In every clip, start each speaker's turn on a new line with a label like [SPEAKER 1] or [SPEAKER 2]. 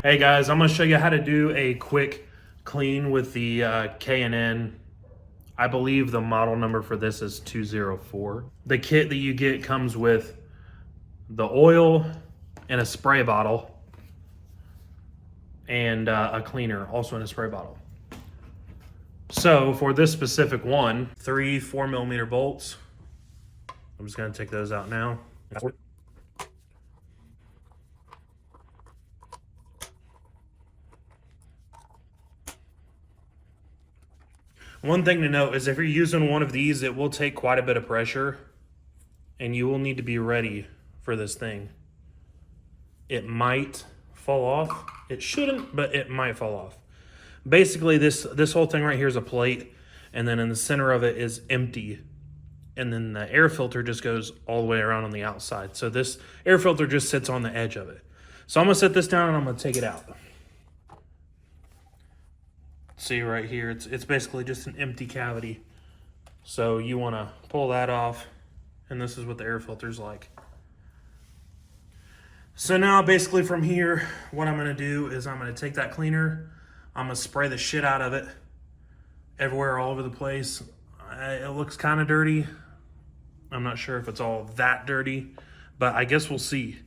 [SPEAKER 1] Hey guys, I'm going to show you how to do a quick clean with the K&N. I believe the model number for this is 204. The kit that you get comes with the oil and a spray bottle and a cleaner also in a spray bottle. So for this specific one, 3 4mm bolts. I'm just going to take those out now. One thing to note is if you're using one of these, it will take quite a bit of pressure and you will need to be ready for this thing. It might fall off. It shouldn't, but it might fall off. Basically, this whole thing right here is a plate, and then in the center of it is empty. And then the air filter just goes all the way around on the outside. So this air filter just sits on the edge of it. So I'm gonna set this down and I'm gonna take it out. See right here, it's basically just an empty cavity. So you wanna pull that off, and this is what the air filter's like. So now basically from here, what I'm gonna do is I'm gonna take that cleaner, I'm gonna spray the shit out of it everywhere, all over the place. It looks kind of dirty. I'm not sure if it's all that dirty, but I guess we'll see.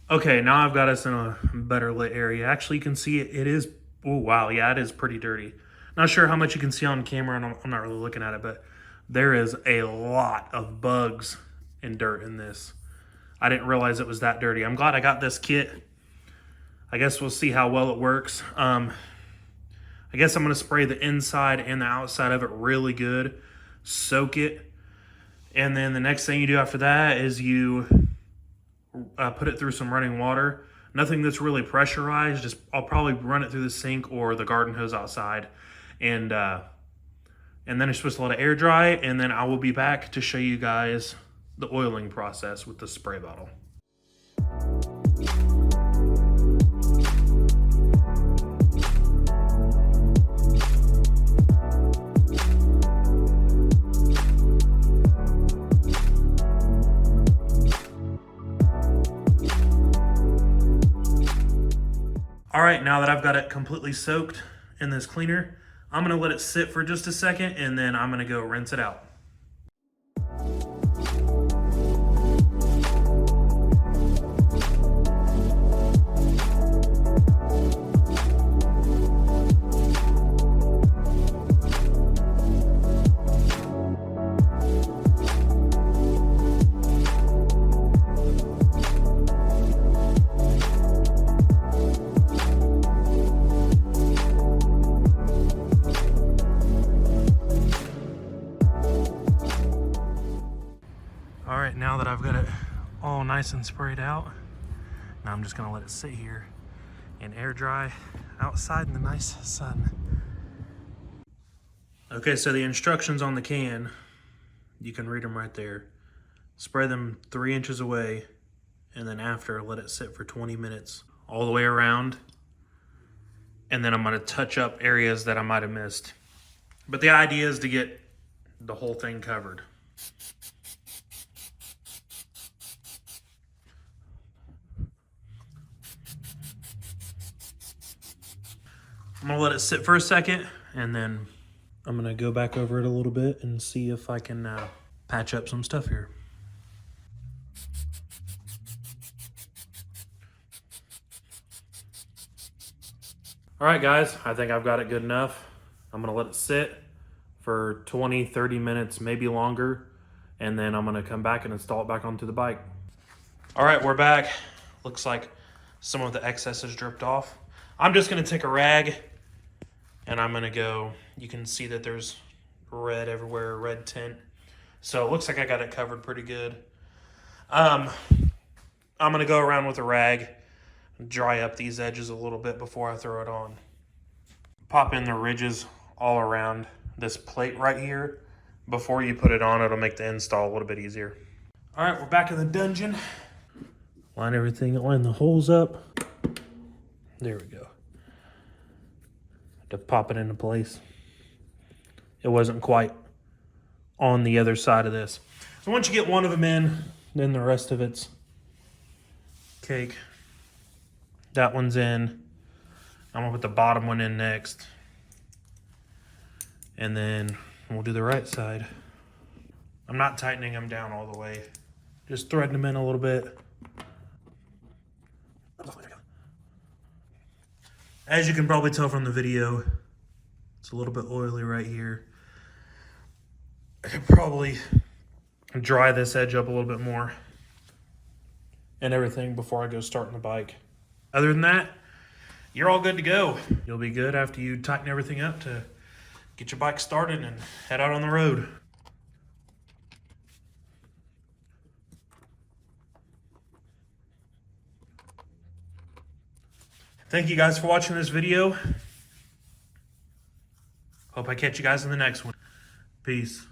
[SPEAKER 1] Okay, now I've got us in a better lit area. Actually, you can see it is, oh wow, yeah, it is pretty dirty. Not sure how much you can see on camera, and I'm not really looking at it, but there is a lot of bugs and dirt in this. I didn't realize it was that dirty. I'm glad I got this kit. I guess we'll see how well it works. I guess I'm gonna spray the inside and the outside of it really good, soak it, and then the next thing you do after that is you put it through some running water. Nothing that's really pressurized, just I'll probably run it through the sink or the garden hose outside, and then you're supposed to let it air dry, and then I will be back to show you guys the oiling process with the spray bottle. All right, now that I've got it completely soaked in this cleaner, I'm gonna let it sit for just a second, and then I'm gonna go rinse it out. All right, now that I've got it all nice and sprayed out, now I'm just gonna let it sit here and air dry outside in the nice sun. Okay, so the instructions on the can, you can read them right there. Spray them 3 inches away, and then after, let it sit for 20 minutes all the way around. And then I'm gonna touch up areas that I might have missed. But the idea is to get the whole thing covered. I'm gonna let it sit for a second, and then I'm gonna go back over it a little bit and see if I can patch up some stuff here. All right, guys, I think I've got it good enough. I'm gonna let it sit for 20, 30 minutes, maybe longer, and then I'm gonna come back and install it back onto the bike. All right, we're back. Looks like some of the excess has dripped off. I'm just gonna take a rag and I'm gonna go, you can see that there's red everywhere, red tint. So it looks like I got it covered pretty good. I'm gonna go around with a rag, dry up these edges a little bit before I throw it on. Pop in the ridges all around this plate right here. Before you put it on, it'll make the install a little bit easier. All right, we're back in the dungeon. Line the holes up. There we go. To pop it into place. It wasn't quite on the other side of this. So once you get one of them in, then the rest of it's cake. That one's in. I'm gonna put the bottom one in next. And then we'll do the right side. I'm not tightening them down all the way. Just threading them in a little bit. As you can probably tell from the video, it's a little bit oily right here. I could probably dry this edge up a little bit more and everything before I go starting the bike. Other than that, you're all good to go. You'll be good after you tighten everything up to get your bike started and head out on the road. Thank you guys for watching this video. Hope I catch you guys in the next one. Peace.